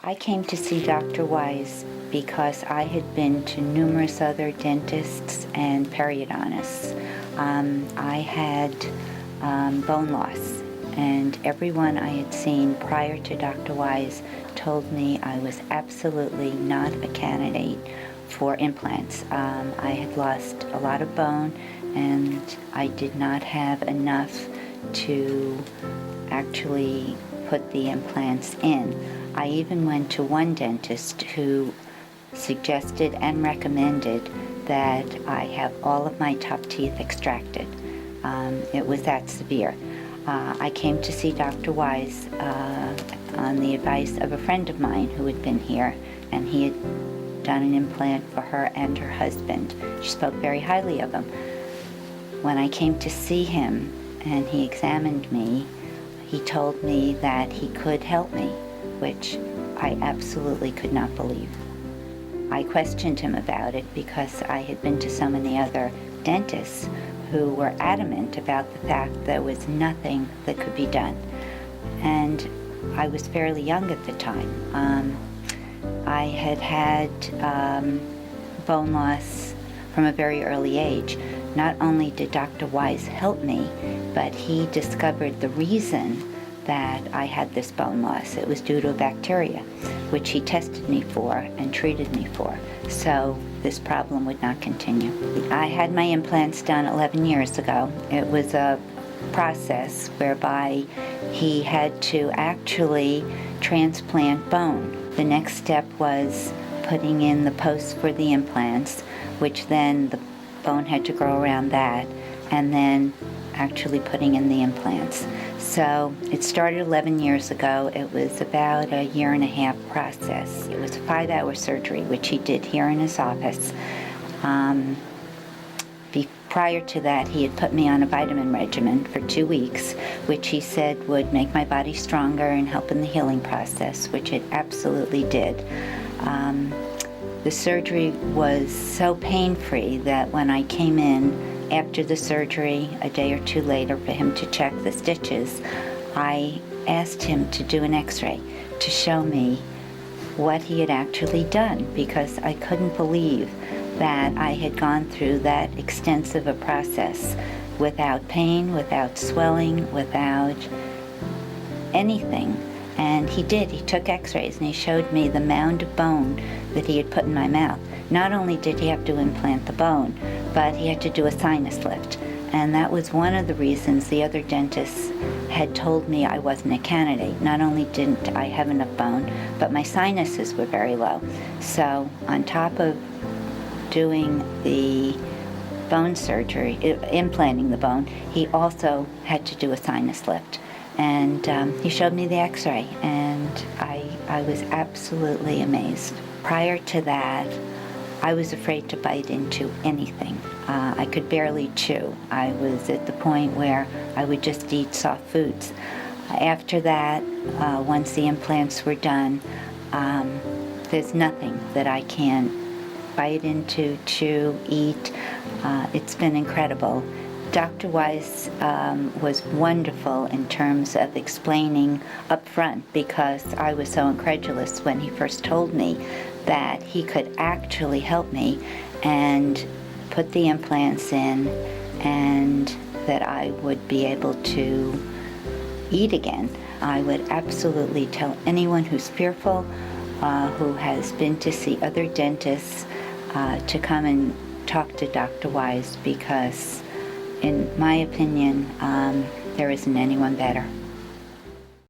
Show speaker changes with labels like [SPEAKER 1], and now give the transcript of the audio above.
[SPEAKER 1] I came to see Dr. Wais because I had been to numerous other dentists and periodontists. I had bone loss, and everyone I had seen prior to Dr. Wais told me I was absolutely not a candidate for implants. I had lost a lot of bone, and I did not have enough to actually put the implants in. I even went to one dentist who suggested and recommended that I have all of my top teeth extracted. It was that severe. I came to see Dr. Wais on the advice of a friend of mine who had been here, and he had done an implant for her and her husband. She spoke very highly of him. When I came to see him and he examined me, he told me that he could help me, which I absolutely could not believe. I questioned him about it because I had been to so many other dentists who were adamant about the fact there was nothing that could be done. And I was fairly young at the time. I had had bone loss from a very early age. Not only did Dr. Wais help me, but he discovered the reason that I had this bone loss. It was due to a bacteria, which he tested me for and treated me for. So this problem would not continue. I had my implants done 11 years ago. It was a process whereby he had to actually transplant bone. The next step was putting in the posts for the implants, which then the bone had to grow around that, and then actually putting in the implants. So it started 11 years ago. It was about a 1.5-year process. It was a 5-hour surgery, which he did here in his office. Prior to that, he had put me on a vitamin regimen for 2 weeks, which he said would make my body stronger and help in the healing process, which it absolutely did. The surgery was so pain-free that when I came in after the surgery, a day or two later, for him to check the stitches, I asked him to do an x-ray to show me what he had actually done, because I couldn't believe that I had gone through that extensive a process without pain, without swelling, without anything. And he did. He took x-rays and he showed me the mound of bone that he had put in my mouth. Not only did he have to implant the bone, but he had to do a sinus lift. And that was one of the reasons the other dentists had told me I wasn't a candidate. Not only didn't I have enough bone, but my sinuses were very low. So on top of doing the bone surgery, implanting the bone, he also had to do a sinus lift. And he showed me the x-ray, and I was absolutely amazed. Prior to that, I was afraid to bite into anything. I could barely chew. I was at the point where I would just eat soft foods. After that, once the implants were done, there's nothing that I can't bite into, chew, eat. It's been incredible. Dr. Wais was wonderful in terms of explaining up front, because I was so incredulous when he first told me that he could actually help me and put the implants in, and that I would be able to eat again. I would absolutely tell anyone who's fearful, who has been to see other dentists, to come and talk to Dr. Wais, because in my opinion, there isn't anyone better.